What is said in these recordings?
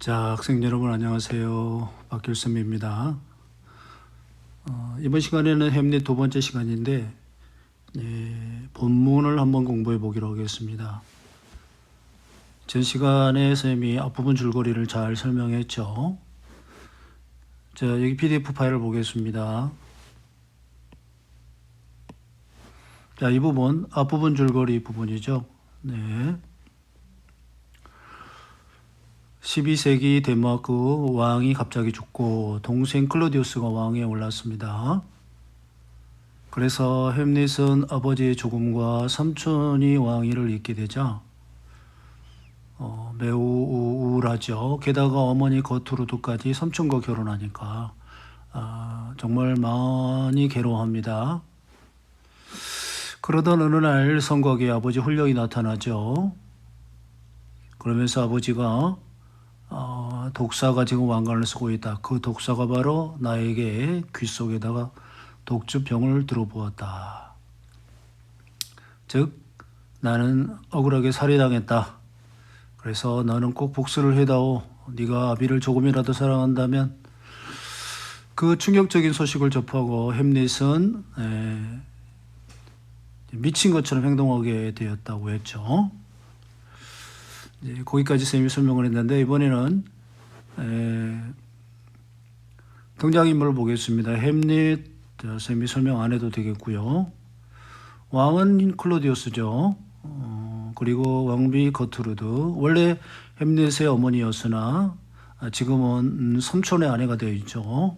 자, 학생 여러분 안녕하세요. 박길섭입니다. 이번 시간에는 햄릿 두 번째 시간인데 본문을 한번 공부해 보기로 하겠습니다. 전 시간에 쌤이 앞부분 줄거리를 잘 설명했죠. 자, 여기 PDF 파일을 보겠습니다. 자, 이 부분 앞부분 줄거리 부분이죠. 네. 12세기 덴마크 왕이 갑자기 죽고 동생 클로디우스가 왕위에 올랐습니다. 그래서 햄릿은 아버지의 죽음과 삼촌이 왕위를 잇게 되자 매우 우울하죠. 게다가 어머니 거투르드까지 삼촌과 결혼하니까 정말 많이 괴로워합니다. 그러던 어느 날 성곽에 아버지 훌륭이 나타나죠. 그러면서 아버지가 독사가 지금 왕관을 쓰고 있다. 그 독사가 바로 나에게 귀 속에다가 독주병을 들어부었다. 즉 나는 억울하게 살해당했다. 그래서 너는 꼭 복수를 해다오. 네가 아비를 조금이라도 사랑한다면. 그 충격적인 소식을 접하고 햄릿은 미친 것처럼 행동하게 되었다고 했죠. 거기까지 쌤이 설명을 했는데 이번에는 등장인물을 보겠습니다. 햄릿 쌤이 설명 안 해도 되겠고요. 왕은 클로디우스죠. 그리고 왕비 거투르드 원래 햄릿의 어머니였으나 지금은 삼촌의 아내가 되어 있죠.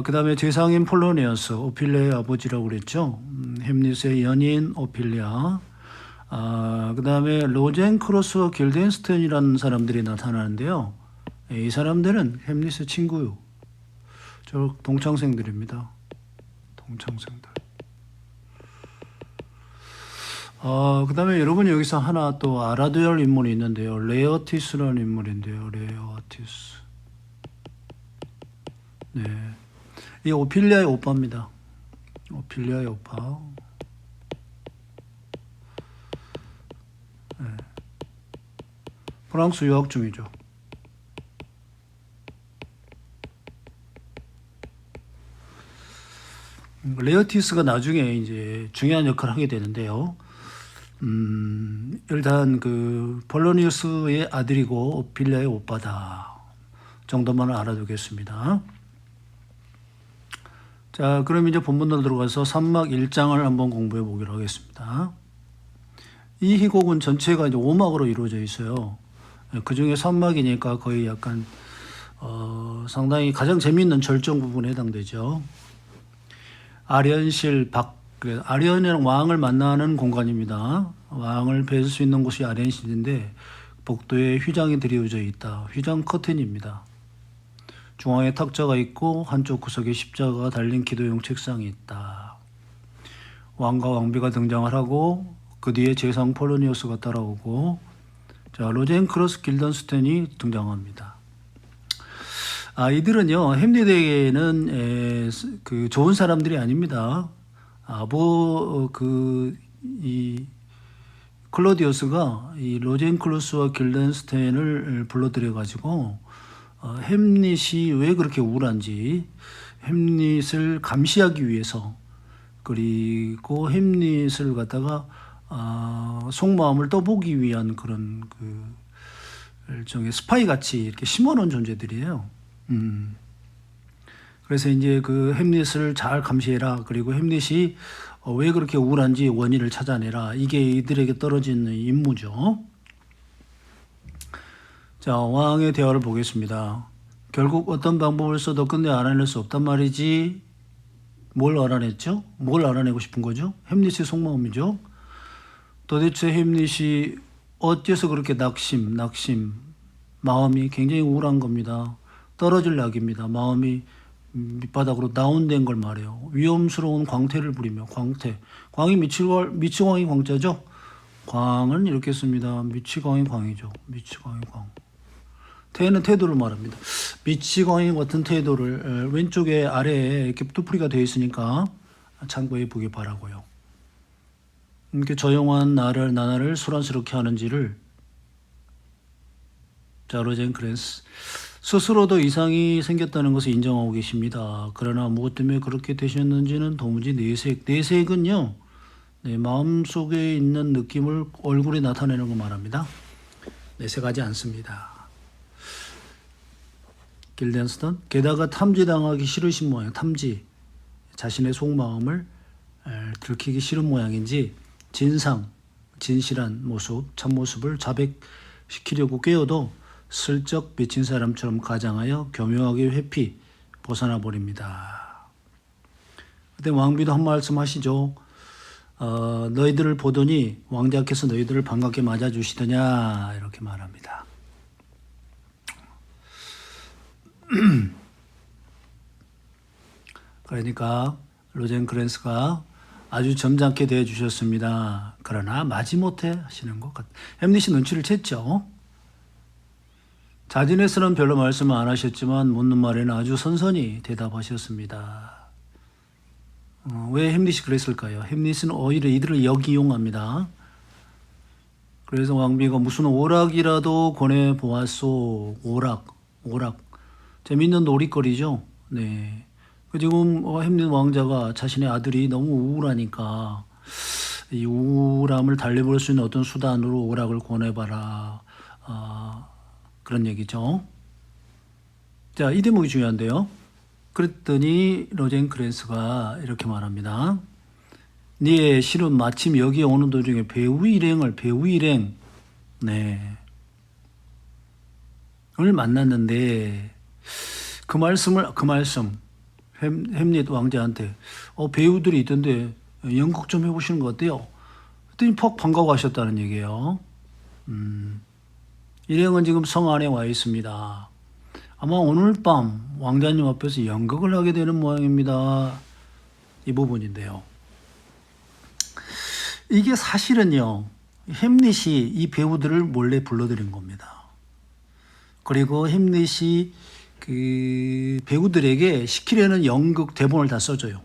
그 다음에 제상인 폴로니어스 오필리아의 아버지라고 그랬죠. 햄릿의 연인 오필리아. 그 다음에 로젠크로스와 길덴스턴이라는 사람들이 나타나는데요. 이 사람들은 햄릿의 친구요. 저 동창생들입니다. 동창생들. 그 다음에 여러분 여기서 하나 또 알아둬야 할 인물이 있는데요. 레어티스라는 인물인데요. 레어티스. 네. 이 오필리아의 오빠입니다. 오필리아의 오빠. 네. 프랑스 유학 중이죠. 레어티스가 나중에 이제 중요한 역할을 하게 되는데요. 일단 그 폴로니우스의 아들이고 오필리아의 오빠다 정도만 알아두겠습니다. 자, 그럼 이제 본문으로 들어가서 3막 1장을 한번 공부해 보기로 하겠습니다. 이 희곡은 전체가 이제 5막으로 이루어져 있어요. 그 중에 3막이니까 거의 약간 상당히 가장 재미있는 절정 부분에 해당되죠. 아련실 아련이랑 왕을 만나는 공간입니다. 왕을 뵐 수 있는 곳이 아련실인데 복도에 휘장이 드리워져 있다. 휘장 커튼입니다. 중앙에 탁자가 있고 한쪽 구석에 십자가가 달린 기도용 책상이 있다. 왕과 왕비가 등장을 하고 그 뒤에 제상 폴로니우스가 따라오고 자, 로젠크로스 길던스턴이 등장합니다. 이들은요 햄릿에게는 그 좋은 사람들이 아닙니다. 이 클로디우스가 이 로젠클로스와 길덴스텐을 불러들여 가지고 햄릿이 왜 그렇게 우울한지 햄릿을 감시하기 위해서 그리고 햄릿을 갖다가 속마음을 떠보기 위한 그런 그 일종의 스파이 같이 이렇게 심어놓은 존재들이에요. 그래서 이제 그 햄릿을 잘 감시해라. 그리고 햄릿이 왜 그렇게 우울한지 원인을 찾아내라. 이게 이들에게 떨어진 임무죠. 자, 왕의 대화를 보겠습니다. 결국 어떤 방법을 써도 끝내 알아낼 수 없단 말이지. 뭘 알아냈죠? 뭘 알아내고 싶은 거죠? 햄릿의 속마음이죠. 도대체 햄릿이 어째서 그렇게 마음이 굉장히 우울한 겁니다. 떨어질 낙입니다. 마음이 밑바닥으로 다운된 걸 말해요. 위험스러운 광태를 부리며 광이 미치광이 광자죠. 광은 이렇게 씁니다. 미치광이 광이죠. 미치광이 광. 태는 태도를 말합니다. 미치광이 같은 태도를 왼쪽에 아래에 이렇게 뚜풀이가 되어 있으니까 참고해 보기 바라고요. 이렇게 조용한 나를 소란스럽게 하는지를 자, 로젠크랜스 스스로도 이상이 생겼다는 것을 인정하고 계십니다. 그러나 무엇 때문에 그렇게 되셨는지는 도무지 내색은요, 네, 마음속에 있는 느낌을 얼굴에 나타내는 거 말합니다. 내색하지 않습니다. 길덴스턴, 게다가 탐지당하기 싫으신 모양, 탐지, 자신의 속마음을 들키기 싫은 모양인지 진실한 모습, 참모습을 자백시키려고 깨어도 슬쩍 비친 사람처럼 가장하여 교묘하게 회피 벗어나 버립니다. 그때 왕비도 한 말씀 하시죠. 너희들을 보더니 왕자께서 너희들을 반갑게 맞아주시더냐 이렇게 말합니다. 그러니까 로젠크랜스가 아주 점잖게 대해주셨습니다. 그러나 마지못해 하시는 것 같아요. 햄릿이 눈치를 챘죠. 자진해서는 별로 말씀을 안 하셨지만 묻는 말에는 아주 선선히 대답하셨습니다. 왜 햄릿이 그랬을까요? 햄릿은 오히려 이들을 역이용합니다. 그래서 왕비가 무슨 오락이라도 권해보았소. 오락. 재밌는 놀이거리죠. 네. 지금 햄릿 왕자가 자신의 아들이 너무 우울하니까 이 우울함을 달래볼 수 있는 어떤 수단으로 오락을 권해봐라. 그런 얘기죠. 자, 이 대목이 중요한데요. 그랬더니 로젠크랜스가 이렇게 말합니다. 네 실은 마침 여기에 오는 도중에 배우 일행 네. 을 만났는데 그 말씀 햄릿 왕자한테 배우들이 있던데 연극 좀 해보시는 거 어때요? 그랬더니 퍽 반가워하셨다는 얘기예요. 일행은 지금 성 안에 와 있습니다. 아마 오늘 밤 왕자님 앞에서 연극을 하게 되는 모양입니다. 이 부분인데요. 이게 사실은요, 햄릿이 이 배우들을 몰래 불러들인 겁니다. 그리고 햄릿이 그 배우들에게 시키려는 연극 대본을 다 써줘요.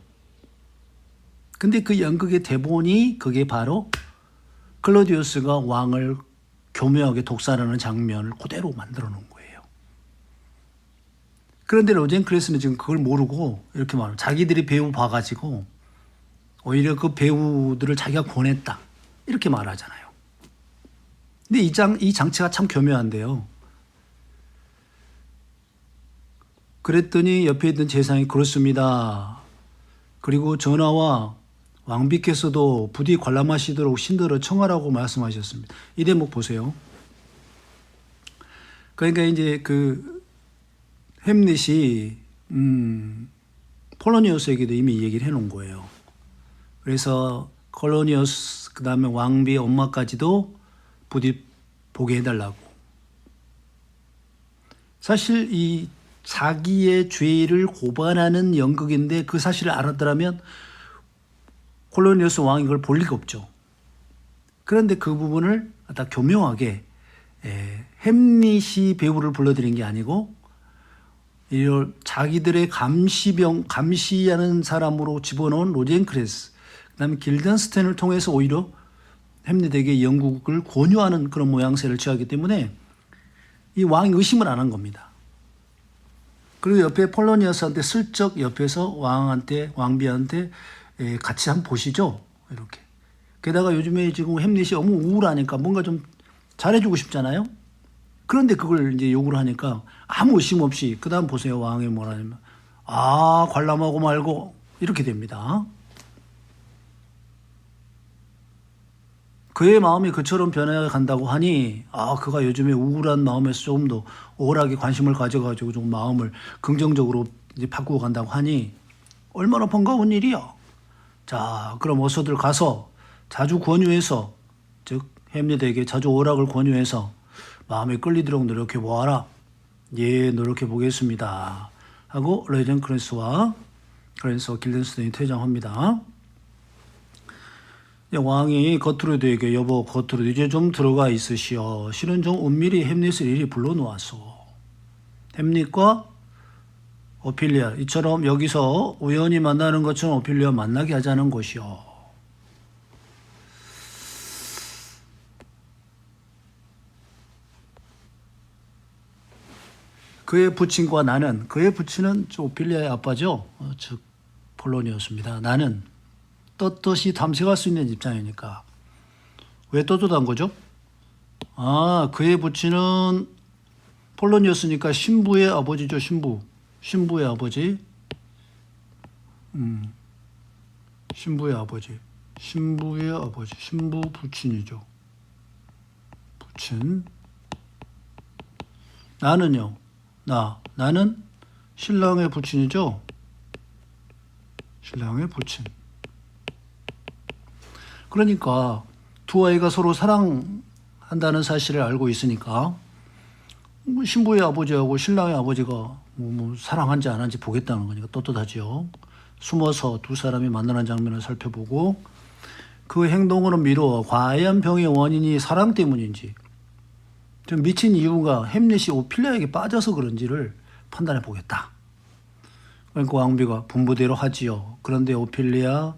근데 그 연극의 대본이 그게 바로 클로디우스가 왕을 교묘하게 독살하는 장면을 그대로 만들어 놓은 거예요. 그런데 로젠크랜스는 지금 그걸 모르고 이렇게 말해요. 자기들이 배우 봐가지고 오히려 그 배우들을 자기가 권했다 이렇게 말하잖아요. 근데 이 장치가 참 교묘한데요. 그랬더니 옆에 있던 제상이 그렇습니다. 그리고 전하와 왕비께서도 부디 관람하시도록 신들을 청하라고 말씀하셨습니다. 이 대목 보세요. 그러니까 이제 그 햄릿이 폴로니우스에게도 이미 얘기를 해놓은 거예요. 그래서 폴로니우스 그다음에 왕비 엄마까지도 부디 보게 해달라고. 사실 이 자기의 죄를 고발하는 연극인데 그 사실을 알았더라면 폴로니우스 왕이 그걸 볼 리가 없죠. 그런데 그 부분을 다 교묘하게 햄릿이 배우를 불러들인 게 아니고 이걸 자기들의 감시하는 사람으로 집어넣은 로젠크랜스, 그다음에 길덴스텐을 통해서 오히려 햄릿에게 연극을 권유하는 그런 모양새를 취하기 때문에 이 왕이 의심을 안 한 겁니다. 그리고 옆에 폴로니우스한테 슬쩍 옆에서 왕비한테 같이 한번 보시죠. 이렇게. 게다가 요즘에 지금 햄릿이 너무 우울하니까 뭔가 좀 잘해주고 싶잖아요. 그런데 그걸 이제 요구를 하니까 아무 의심 없이 그 다음 보세요. 왕이 뭐라냐면 관람하고 말고 이렇게 됩니다. 그의 마음이 그처럼 변해간다고 하니 그가 요즘에 우울한 마음에서 조금 더 오락에 관심을 가져가지고 좀 마음을 긍정적으로 이제 바꾸고 간다고 하니 얼마나 반가운 일이야. 자, 그럼 어서들 가서 자주 권유해서, 즉 햄릿에게 자주 오락을 권유해서 마음에 끌리도록 노력해 보아라. 예, 노력해 보겠습니다. 하고 로젠크랜스와 길덴스텐이 퇴장합니다. 왕이 거트루드에게 여보 거트루드 이제 좀 들어가 있으시오. 실은 좀 은밀히 햄릿을 이리 불러놓았소. 햄릿과 오피리아 이처럼 여기서 우연히 만나는 것처럼 오피리아 만나게 하자는 것이오. 그의 부친과 나는, 그의 부친은 오피리아의 아빠죠. 즉 폴로니오스입니다. 나는 떳떳이 탐색할 수 있는 입장이니까. 왜 떳떳한 거죠? 그의 부친은 폴로니오스니까 신부의 아버지죠. 신부의 아버지. 신부의 아버지. 신부 부친이죠. 부친. 나는요. 나는 신랑의 부친이죠. 신랑의 부친. 그러니까 두 아이가 서로 사랑한다는 사실을 알고 있으니까 신부의 아버지하고 신랑의 아버지가 사랑한지 안 한지 보겠다는 거니까 떳떳하죠. 숨어서 두 사람이 만나는 장면을 살펴보고 그 행동으로 미루어 과연 병의 원인이 사랑 때문인지 좀 미친 이유가 햄릿이 오피리아에게 빠져서 그런지를 판단해 보겠다. 그러니까 왕비가 분부대로 하지요. 그런데 오피리아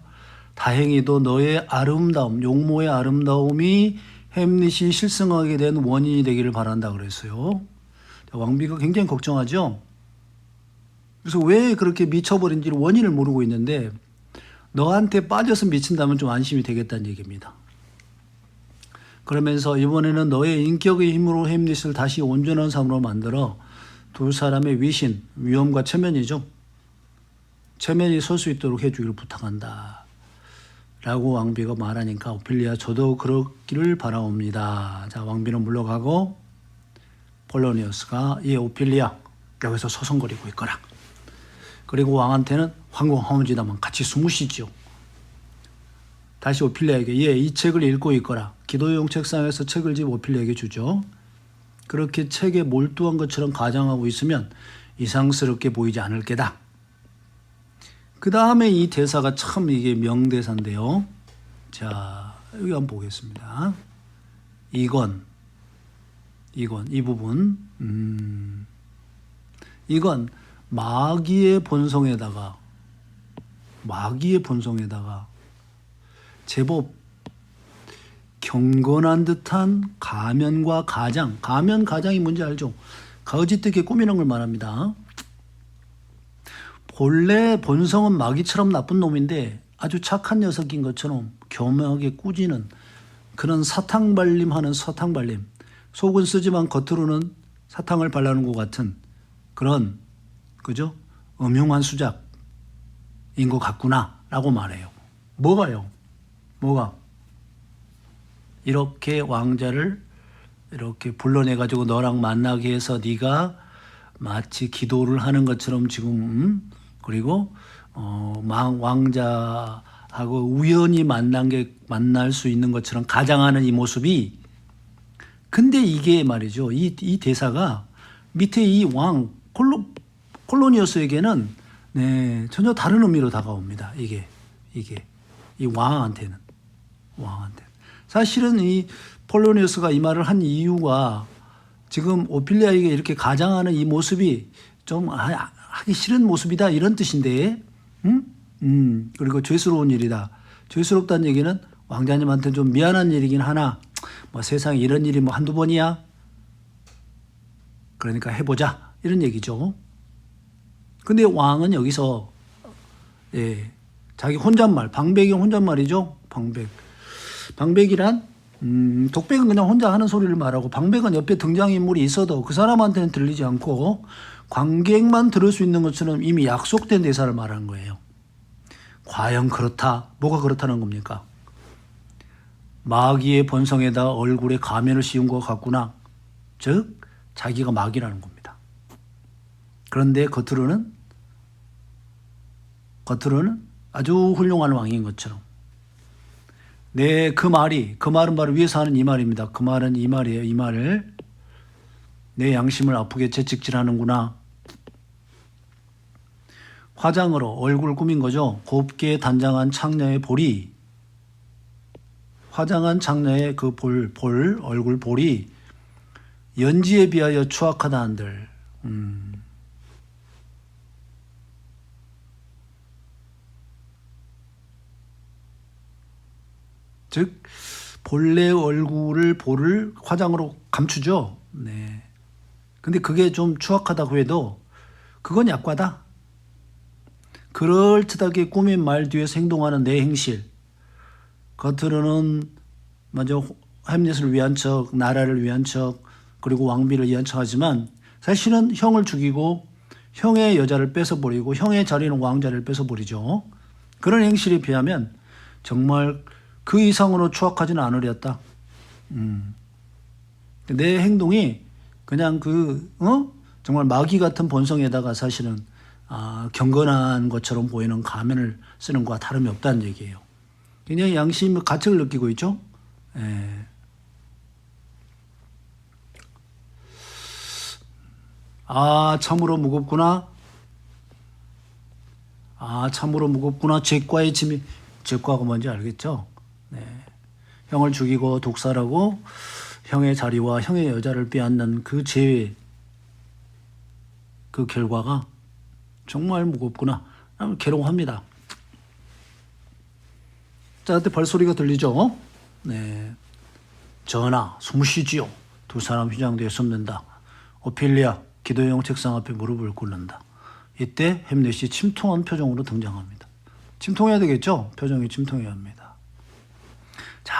다행히도 너의 아름다움, 용모의 아름다움이 햄릿이 실성하게 된 원인이 되기를 바란다 그랬어요. 왕비가 굉장히 걱정하죠. 그래서 왜 그렇게 미쳐버린지를 원인을 모르고 있는데 너한테 빠져서 미친다면 좀 안심이 되겠다는 얘기입니다. 그러면서 이번에는 너의 인격의 힘으로 햄릿을 다시 온전한 삶으로 만들어 두 사람의 위험과 체면이죠. 체면이 설 수 있도록 해주기를 부탁한다. 라고 왕비가 말하니까 오피리아 저도 그렇기를 바라옵니다. 자, 왕비는 물러가고 폴로니오스가 오피리아 여기서 서성거리고 있거라. 그리고 왕한테는 황공하온지다만 같이 숨으시죠. 다시 오피리아에게 이 책을 읽고 있거라. 기도용 책상에서 책을 집 오피리아에게 주죠. 그렇게 책에 몰두한 것처럼 가장하고 있으면 이상스럽게 보이지 않을 게다. 그 다음에 이 대사가 참 이게 명대사인데요. 자, 여기 한번 보겠습니다. 이 부분. 이건 마귀의 본성에다가 제법 경건한 듯한 가면과 가장. 가면, 가장이 뭔지 알죠? 거짓되게 꾸미는 걸 말합니다. 본래 본성은 마귀처럼 나쁜 놈인데 아주 착한 녀석인 것처럼 교묘하게 꾸짖는 그런 사탕발림하는 사탕발림. 속은 쓰지만 겉으로는 사탕을 발라놓은 것 같은 그런 그죠? 음흉한 수작인 것 같구나 라고 말해요. 뭐가요? 이렇게 왕자를 이렇게 불러내가지고 너랑 만나게 해서 네가 마치 기도를 하는 것처럼 지금 그리고 왕자하고 우연히 만날 수 있는 것처럼 가장하는 이 모습이 근데 이게 말이죠. 이 대사가 밑에 이 왕 콜로니오스에게는 전혀 다른 의미로 다가옵니다. 이게 이 왕한테는 사실은 이 폴로니오스가 이 말을 한 이유가 지금 오피리아에게 이렇게 가장하는 이 모습이 좀 하기 싫은 모습이다 이런 뜻인데, 그리고 죄스러운 일이다. 죄스럽다는 얘기는 왕자님한테 좀 미안한 일이긴 하나, 뭐 세상에 이런 일이 뭐 한두 번이야. 그러니까 해보자 이런 얘기죠. 근데 왕은 여기서 자기 혼잣말, 방백이 혼잣말이죠. 방백이란 독백은 그냥 혼자 하는 소리를 말하고 방백은 옆에 등장인물이 있어도 그 사람한테는 들리지 않고 관객만 들을 수 있는 것처럼 이미 약속된 대사를 말하는 거예요. 과연 그렇다. 뭐가 그렇다는 겁니까? 마귀의 본성에다 얼굴에 가면을 씌운 것 같구나. 즉 자기가 마귀라는 겁니다. 그런데 겉으로는 아주 훌륭한 왕인 것처럼. 그 말은 바로 위에서 하는 이 말입니다. 그 말은 이 말이에요. 이 말을 내 양심을 아프게 채찍질하는구나. 화장으로 얼굴 꾸민 거죠. 곱게 단장한 창녀의 볼이 화장한 창녀의 그 얼굴 볼이 연지에 비하여 추악하다 한들 즉 본래 볼을 화장으로 감추죠. 근데 그게 좀 추악하다고 해도 그건 약과다. 그럴듯하게 꾸민 말 뒤에서 행동하는 내 행실. 겉으로는 먼저 햄릿을 위한 척, 나라를 위한 척, 그리고 왕비를 위한 척 하지만 사실은 형을 죽이고 형의 여자를 뺏어버리고 형의 자리는 왕자를 뺏어버리죠. 그런 행실에 비하면 정말 그 이상으로 추악하지는 않으렸다. 내 행동이 그냥 정말 마귀 같은 본성에다가 사실은 경건한 것처럼 보이는 가면을 쓰는 것과 다름이 없다는 얘기예요. 굉장히 양심의 가책을 느끼고 있죠. 예. 참으로 무겁구나. 참으로 무겁구나. 죄과의 짐이, 죄과가 뭔지 알겠죠? 네. 형을 죽이고 독살하고 형의 자리와 형의 여자를 빼앗는 그 죄의 그 결과가 정말 무겁구나. 괴로워합니다. 자, 그때 발소리가 들리죠? 네. 전하, 숨쉬지요. 두 사람 휘장되어 숨는다. 오피리아, 기도용 책상 앞에 무릎을 꿇는다. 이때 햄릿이 침통한 표정으로 등장합니다. 침통해야 되겠죠? 표정이 침통해야 합니다. 자,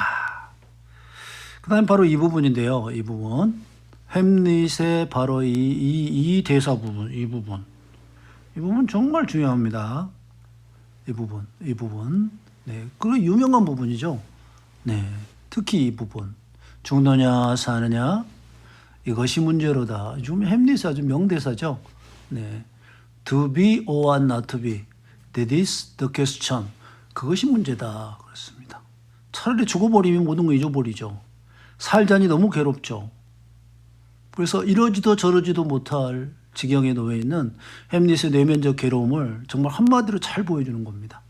그 다음 바로 이 부분인데요. 이 부분. 햄릿의 바로 이 대사 부분, 이 부분 정말 중요합니다. 이 부분. 네, 그 유명한 부분이죠. 네, 특히 이 부분. 죽느냐 사느냐 이것이 문제로다. 요즘 햄릿이 아주 명대사죠. 네, to be or not to be, that is the question. 그것이 문제다. 그렇습니다. 차라리 죽어버리면 모든 거 잊어버리죠. 살자니 너무 괴롭죠. 그래서 이러지도 저러지도 못할 지경에 놓여 있는 햄릿의 내면적 괴로움을 정말 한마디로 잘 보여주는 겁니다.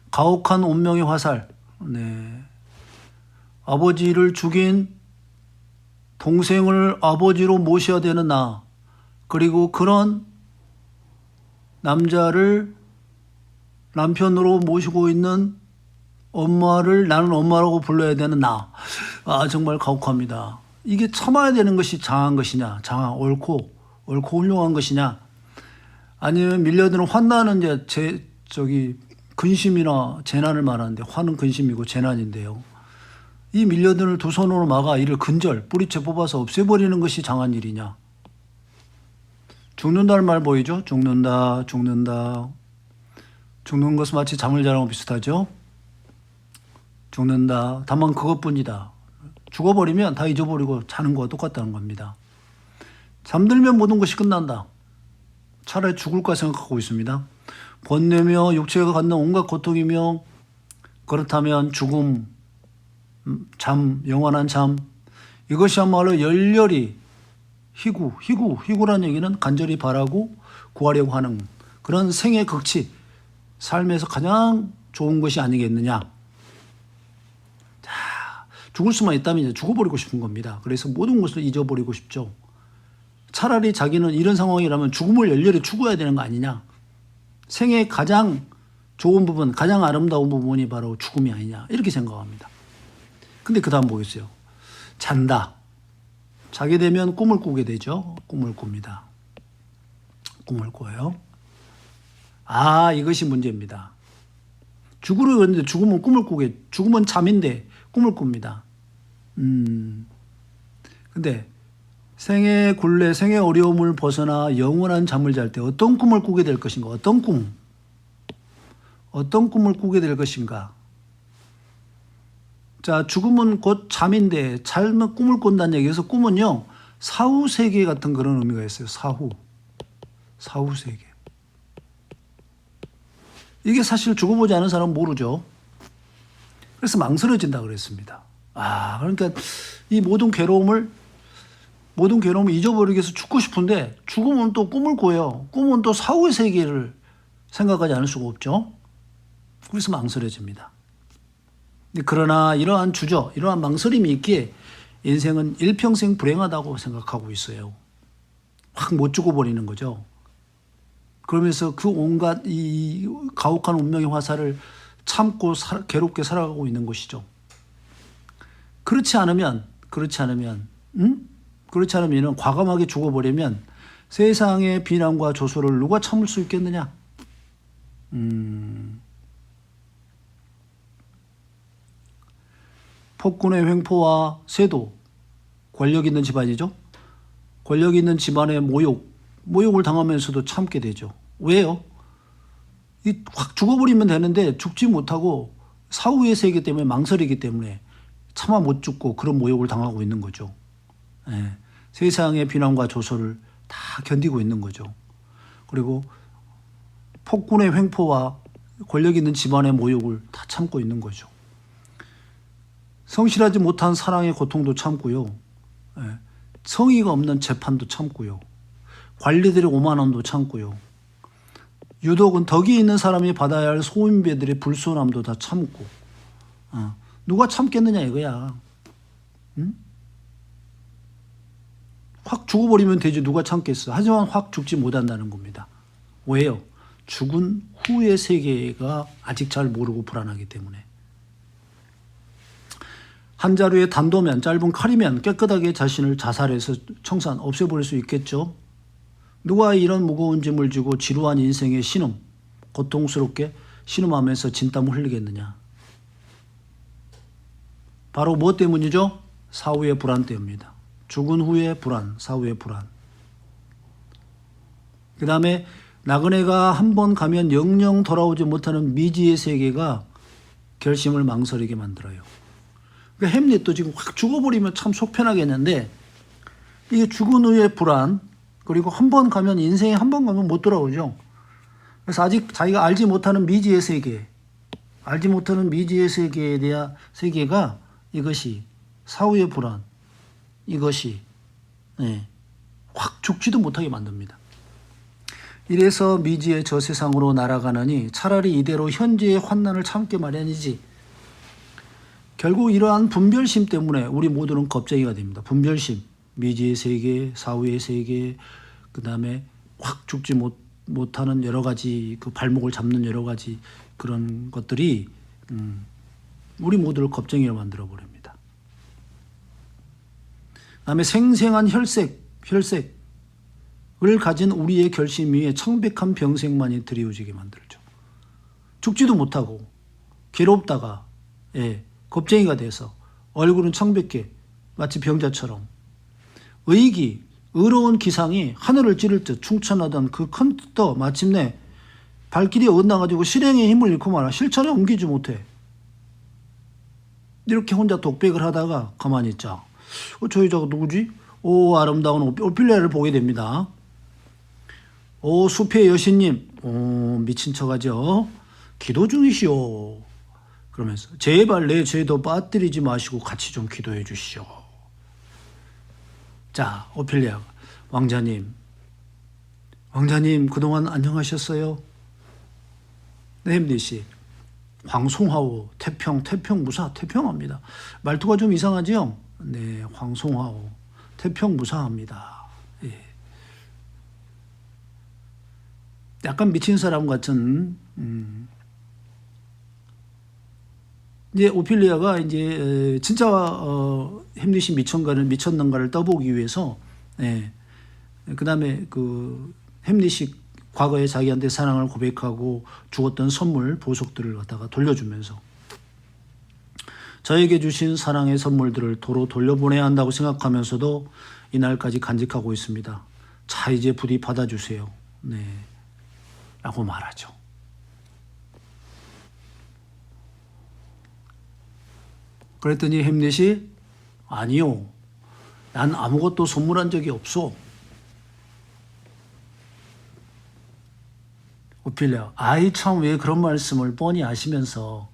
가혹한 운명의 화살. 네. 아버지를 죽인 동생을 아버지로 모셔야 되는 나. 그리고 그런 남자를 남편으로 모시고 있는 엄마를 나는 엄마라고 불러야 되는 나. 정말 가혹합니다. 이게 참아야 되는 것이 장한 것이냐, 옳고 훌륭한 것이냐, 아니면 밀려드는 환난은 근심이나 재난을 말하는데, 화는 근심이고 재난인데요. 이 밀려드는 두 손으로 막아 이를 뿌리채 뽑아서 없애버리는 것이 장한 일이냐. 죽는다는 말 보이죠? 죽는다. 죽는 것은 마치 잠을 자는 것 비슷하죠? 죽는다. 다만 그것뿐이다. 죽어버리면 다 잊어버리고 자는 거와 똑같다는 겁니다. 잠들면 모든 것이 끝난다. 차라리 죽을까 생각하고 있습니다. 번뇌며 육체가 갖는 온갖 고통이며, 그렇다면 죽음, 영원한 잠, 이것이야말로 열렬히 희구라는 얘기는 간절히 바라고 구하려고 하는 그런 생의 극치, 삶에서 가장 좋은 것이 아니겠느냐. 죽을 수만 있다면 이제 죽어버리고 싶은 겁니다. 그래서 모든 것을 잊어버리고 싶죠. 차라리 자기는 이런 상황이라면 죽음을 열렬히 추구해야 되는 거 아니냐. 생의 가장 좋은 부분, 가장 아름다운 부분이 바로 죽음이 아니냐. 이렇게 생각합니다. 근데 그 다음 보겠어요. 잔다. 자게 되면 꿈을 꾸게 되죠. 꿈을 꿉니다. 꿈을 꿔요. 이것이 문제입니다. 죽으려 그러는데 죽음은 잠인데 꿈을 꿉니다. 근데 생의 굴레, 생의 어려움을 벗어나 영원한 잠을 잘 때 어떤 꿈을 꾸게 될 것인가? 어떤 꿈을 꾸게 될 것인가? 자, 죽음은 곧 잠인데 삶은 꿈을 꾼다는 얘기에서 꿈은요, 사후 세계 같은 그런 의미가 있어요. 사후 세계. 이게 사실 죽어보지 않은 사람은 모르죠. 그래서 망설여진다 그랬습니다. 그러니까 이 모든 괴로움을 잊어버리기 위해서 죽고 싶은데, 죽으면 또 꿈을 꿔요. 꿈은 또 사후의 세계를 생각하지 않을 수가 없죠. 그래서 망설여집니다. 그러나 이러한 망설임이 있기에 인생은 일평생 불행하다고 생각하고 있어요. 확 못 죽어버리는 거죠. 그러면서 그 온갖 이 가혹한 운명의 화살을 참고 괴롭게 살아가고 있는 것이죠. 그렇지 않으면 그렇지 않으면 과감하게 죽어버리면 세상의 비난과 조소를 누가 참을 수 있겠느냐? 폭군의 횡포와 세도, 권력 있는 집안이죠. 권력 있는 집안의 모욕을 당하면서도 참게 되죠. 왜요? 확 죽어버리면 되는데 죽지 못하고 사후의 세계 때문에 망설이기 때문에 차마 못 죽고 그런 모욕을 당하고 있는 거죠. 예, 세상의 비난과 조소를 다 견디고 있는 거죠. 그리고 폭군의 횡포와 권력 있는 집안의 모욕을 다 참고 있는 거죠. 성실하지 못한 사랑의 고통도 참고요. 예, 성의가 없는 재판도 참고요. 관리들의 오만함도 참고요. 유독은 덕이 있는 사람이 받아야 할 소인배들의 불손함도 다 참고. 누가 참겠느냐 이거야. 응? 확 죽어버리면 되지 누가 참겠어. 하지만 확 죽지 못한다는 겁니다. 왜요? 죽은 후의 세계가 아직 잘 모르고 불안하기 때문에. 한 자루의 단도면, 짧은 칼이면 깨끗하게 자신을 자살해서 청산, 없애버릴 수 있겠죠. 누가 이런 무거운 짐을 지고 지루한 인생의 신음, 고통스럽게 신음하면서 진땀을 흘리겠느냐. 바로 무엇 때문이죠? 사후의 불안 때문입니다. 죽은 후의 불안, 사후의 불안. 그 다음에 나그네가 한 번 가면 영영 돌아오지 못하는 미지의 세계가 결심을 망설이게 만들어요. 그러니까 햄릿도 지금 확 죽어버리면 참 속 편하겠는데 이게 죽은 후의 불안, 그리고 한 번 가면 인생에 한 번 가면 못 돌아오죠. 그래서 아직 자기가 알지 못하는 미지의 세계, 알지 못하는 미지의 세계에 대한 세계가 이것이 사후의 불안, 이것이 확 죽지도 못하게 만듭니다. 이래서 미지의 저 세상으로 날아가느니 차라리 이대로 현재의 환난을 참게 마련이지. 결국 이러한 분별심 때문에 우리 모두는 겁쟁이가 됩니다. 분별심, 미지의 세계, 사후의 세계, 그 다음에 확 죽지 못하는 여러 가지 그 발목을 잡는 여러 가지 그런 것들이 우리 모두를 겁쟁이로 만들어 버립니다. 그다음에 생생한 혈색을 가진 우리의 결심 위에 청백한 병색만이 드리워지게 만들죠. 죽지도 못하고 괴롭다가 겁쟁이가 돼서 얼굴은 청백해 마치 병자처럼 의로운 기상이 하늘을 찌를 듯 충천하던 그 큰 뜻도 마침내 발길이 엇나가지고 실행의 힘을 잃고 말아 실천에 옮기지 못해. 이렇게 혼자 독백을 하다가 가만히 있자. 저 여자가 누구지? 오, 아름다운 오피리아를 보게 됩니다. 오, 숲의 여신님. 오, 미친 척하죠. 기도 중이시오. 그러면서 제발 내 죄도 빠뜨리지 마시고 같이 좀 기도해 주시오. 자, 오피리아가 왕자님 그동안 안녕하셨어요? 네, 햄릿이 황송하오 태평무사 태평합니다. 말투가 좀 이상하지요? 네, 황송하오 태평무사합니다. 예. 약간 미친 사람 같은 이제 오피리아가 이제 진짜 햄릿이 미쳤는가를 떠보기 위해서 그다음에 그 햄릿이 과거에 자기한테 사랑을 고백하고 주었던 선물 보석들을 갖다가 돌려주면서 저에게 주신 사랑의 선물들을 도로 돌려보내야 한다고 생각하면서도 이날까지 간직하고 있습니다. 자, 이제 부디 받아주세요. 네, 라고 말하죠. 그랬더니 햄릿이 아니요, 난 아무것도 선물한 적이 없어. 오피리아, 아이 참 왜 그런 말씀을 뻔히 아시면서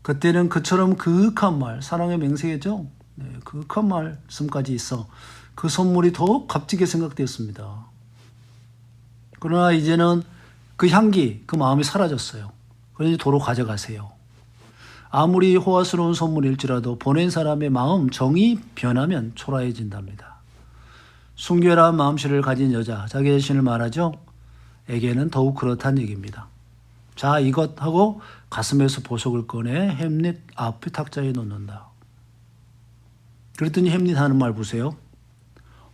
그때는 그처럼 그윽한 말, 사랑의 맹세겠죠. 네, 그윽한 말씀까지 있어 그 선물이 더 값지게 생각되었습니다. 그러나 이제는 그 향기, 그 마음이 사라졌어요. 그러니 도로 가져가세요. 아무리 호화스러운 선물일지라도 보낸 사람의 마음, 정이 변하면 초라해진답니다. 순결한 마음씨를 가진 여자, 자기 자신을 말하죠. 에게는 더욱 그렇다는 얘기입니다. 자, 이것 하고 가슴에서 보석을 꺼내 햄릿 앞에 탁자에 놓는다. 그랬더니 햄릿 하는 말 보세요.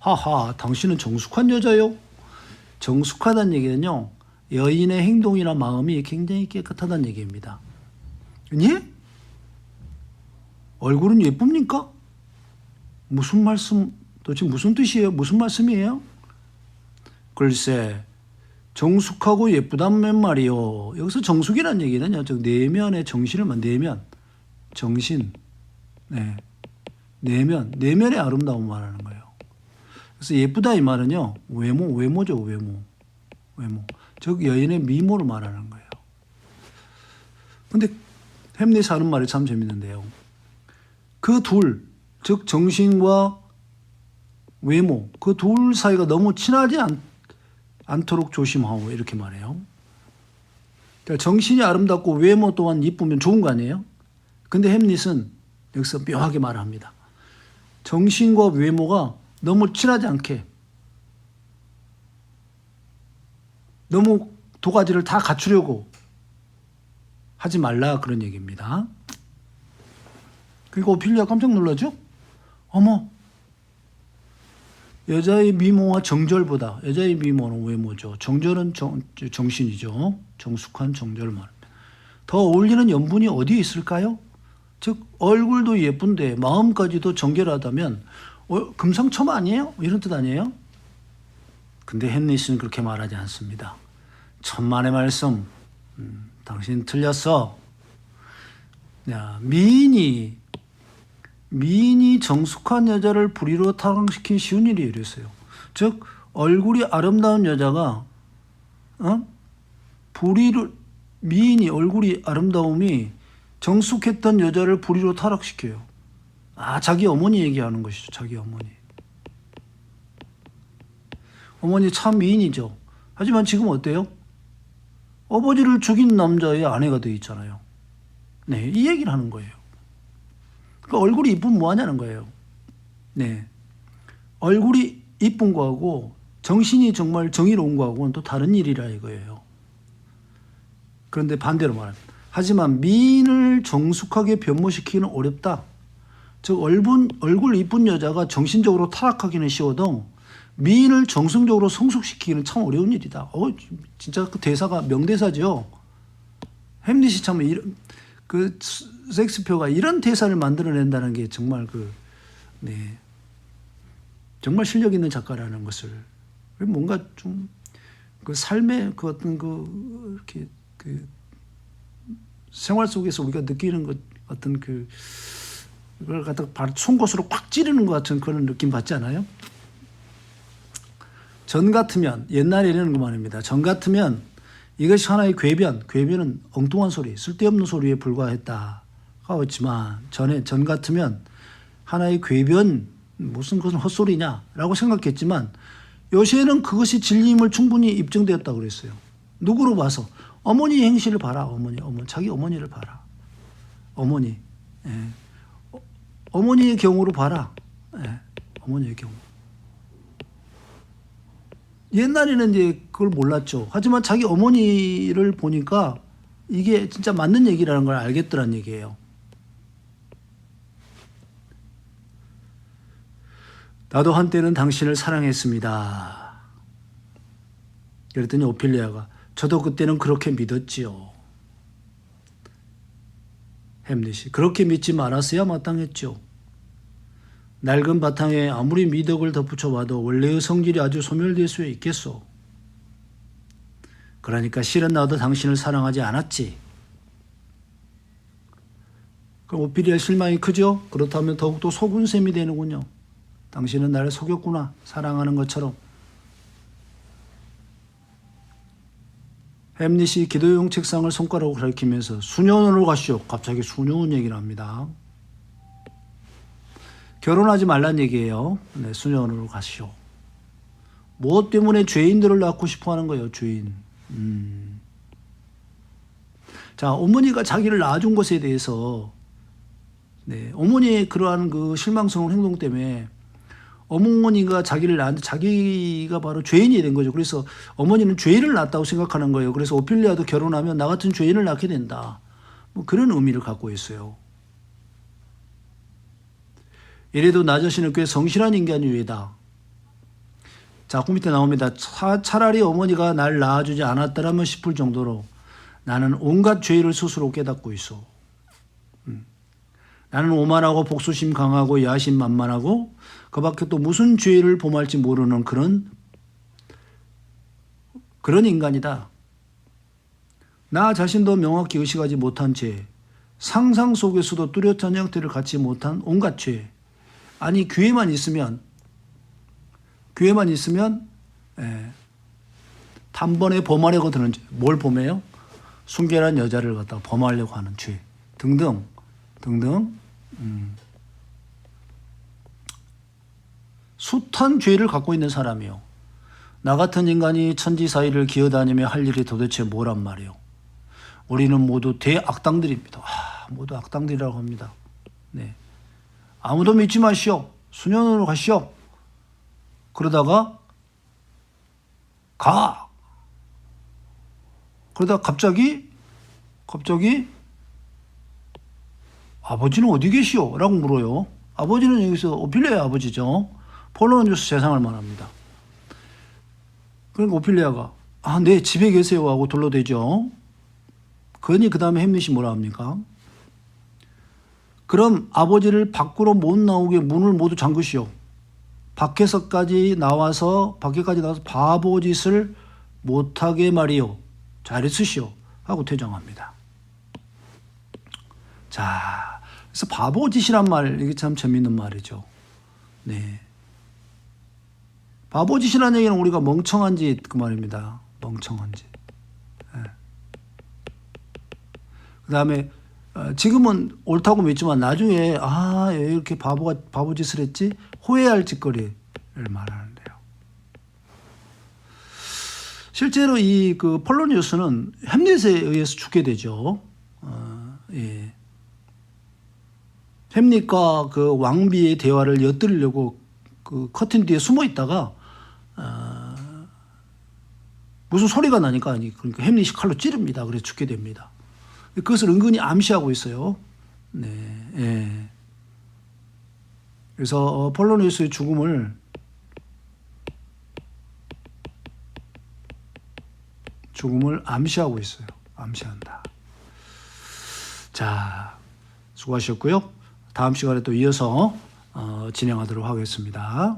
하하, 당신은 정숙한 여자요? 정숙하다는 얘기는요, 여인의 행동이나 마음이 굉장히 깨끗하다는 얘기입니다. 예? 얼굴은 예쁩니까? 무슨 말씀, 도대체 무슨 뜻이에요? 무슨 말씀이에요? 글쎄, 정숙하고 예쁘다면 말이요. 여기서 정숙이라는 얘기는요, 즉 내면의 정신을 내면, 정신, 네, 내면의 아름다움 말하는 거예요. 그래서 예쁘다 이 말은요, 외모죠, 외모. 즉 여인의 미모를 말하는 거예요. 근데 햄릿이 하는 말이 참 재밌는데요. 그 둘, 즉 정신과 외모, 그 둘 사이가 너무 친하지 않도록 조심하고 이렇게 말해요. 그러니까 정신이 아름답고 외모 또한 이쁘면 좋은 거 아니에요? 근데 햄릿은 여기서 묘하게 말합니다. 정신과 외모가 너무 친하지 않게, 너무 두 가지를 다 갖추려고 하지 말라 그런 얘기입니다. 그러니까 오피리아 깜짝 놀라죠? 어머, 여자의 미모와 정절보다, 여자의 미모는 외모죠. 정절은 정신이죠. 정숙한 정절을 말합니다. 더 어울리는 연분이 어디에 있을까요? 즉 얼굴도 예쁜데 마음까지도 정결하다면 금상첨화 아니에요? 이런 뜻 아니에요? 근데 햄릿은 그렇게 말하지 않습니다. 천만의 말씀, 당신 틀렸어. 야, 미인이 정숙한 여자를 불의로 타락시키기 쉬운 일이 이랬어요. 즉 얼굴이 아름다운 여자가 미인이 얼굴이 아름다움이 정숙했던 여자를 불의로 타락시켜요. 자기 어머니 얘기하는 것이죠. 자기 어머니. 어머니 참 미인이죠. 하지만 지금 어때요? 아버지를 죽인 남자의 아내가 되어 있잖아요. 네, 이 얘기를 하는 거예요. 그러니까 얼굴이 이쁘면 뭐 하냐는 거예요. 네, 얼굴이 이쁜 거하고 정신이 정말 정의로운 거하고는 또 다른 일이라 이거예요. 그런데 반대로 말합니다. 하지만 미인을 정숙하게 변모시키기는 어렵다. 즉 얼굴 이쁜 여자가 정신적으로 타락하기는 쉬워도 미인을 정성적으로 성숙시키기는 참 어려운 일이다. 진짜 그 대사가 명대사죠. 햄릿이 참 그 셰익스피어가 이런 대사를 만들어낸다는 게 정말 정말 실력 있는 작가라는 것을, 뭔가 좀 그 삶의 그 어떤 이렇게 생활 속에서 우리가 느끼는 것 어떤 그걸 갖다가 바로 송곳으로 꽉 찌르는 것 같은 그런 느낌 받지 않아요? 전 같으면, 옛날에 이러는 거 말입니다. 전 같으면 이것이 하나의 궤변은 엉뚱한 소리, 쓸데없는 소리에 불과했다가 있지만, 전 같으면 하나의 궤변, 무슨 그것은 헛소리냐라고 생각했지만, 요새는 그것이 진리임을 충분히 입증되었다고 그랬어요. 누구로 봐서? 어머니 행실을 봐라. 자기 어머니를 봐라. 어머니. 예. 어머니의 경우로 봐라. 예. 어머니의 경우. 옛날에는 이제 그걸 몰랐죠. 하지만 자기 어머니를 보니까 이게 진짜 맞는 얘기라는 걸 알겠더란 얘기예요. 나도 한때는 당신을 사랑했습니다. 그랬더니 오피리아가 저도 그때는 그렇게 믿었지요. 햄릿이 그렇게 믿지 말았어야 마땅했죠. 낡은 바탕에 아무리 미덕을 덧붙여봐도 원래의 성질이 아주 소멸될 수 있겠소. 그러니까 실은 나도 당신을 사랑하지 않았지. 그럼 오피리아 실망이 크죠? 그렇다면 더욱더 속은 셈이 되는군요. 당신은 나를 속였구나. 사랑하는 것처럼. 햄릿이 기도용 책상을 손가락으로 가리키면서 수녀원으로 가시오. 갑자기 수녀원 얘기를 합니다. 결혼하지 말란 얘기예요. 네, 수녀원으로 가시오. 무엇 때문에 죄인들을 낳고 싶어 하는 거예요, 죄인. 자, 어머니가 자기를 낳아준 것에 대해서, 어머니의 그러한 그 실망스러운 행동 때문에 어머니가 자기를 낳았는데 자기가 바로 죄인이 된 거죠. 그래서 어머니는 죄인을 낳았다고 생각하는 거예요. 그래서 오피리아도 결혼하면 나 같은 죄인을 낳게 된다. 뭐 그런 의미를 갖고 있어요. 이래도 나 자신은 꽤 성실한 인간이 왜다. 자, 그 밑에 나옵니다. 차라리 어머니가 날 낳아주지 않았더라면 싶을 정도로 나는 온갖 죄를 스스로 깨닫고 있어. 나는 오만하고 복수심 강하고 야심 만만하고 그 밖에 또 무슨 죄를 범할지 모르는 그런 인간이다. 나 자신도 명확히 의식하지 못한 죄, 상상 속에서도 뚜렷한 형태를 갖지 못한 온갖 죄. 아니 기회만 있으면 단번에 범하려고 드는 죄. 뭘 범해요? 순결한 여자를 갖다가 범하려고 하는 죄 등등 숱한 죄를 갖고 있는 사람이요. 나 같은 인간이 천지 사이를 기어다니며 할 일이 도대체 뭐란 말이요. 우리는 모두 대악당들입니다. 모두 악당들이라고 합니다. 네. 아무도 믿지 마시오. 수년으로 가시오. 그러다가 그러다 갑자기 아버지는 어디 계시오? 라고 물어요. 아버지는 여기서 오피리아의 아버지죠. 폴로니우스 재상을 말합니다. 그러니까 오피리아가 네, 집에 계세요 하고 둘러대죠. 그러니 그 다음에 햄릿이 뭐라 합니까? 그럼 아버지를 밖으로 못 나오게 문을 모두 잠그시오. 밖에까지 나와서 바보짓을 못하게 말이요. 잘 있으시오. 하고 퇴장합니다. 자, 그래서 바보짓이란 말, 이게 참 재밌는 말이죠. 네. 바보짓이라는 얘기는 우리가 멍청한 짓, 그 말입니다. 멍청한 짓. 네. 그 다음에, 지금은 옳다고 믿지만 나중에, 이렇게 바보짓을 했지? 후회할 짓거리를 말하는데요. 실제로 그 폴로니우스는 햄릿에 의해서 죽게 되죠. 예. 햄릿과 그 왕비의 대화를 엿들으려고 그 커튼 뒤에 숨어 있다가 무슨 소리가 나니까 그러니까 햄릿이 칼로 찌릅니다. 그래서 죽게 됩니다. 그것을 은근히 암시하고 있어요. 네. 예. 그래서 폴로니우스의 죽음을 암시하고 있어요. 암시한다. 자, 수고하셨고요. 다음 시간에 또 이어서 진행하도록 하겠습니다.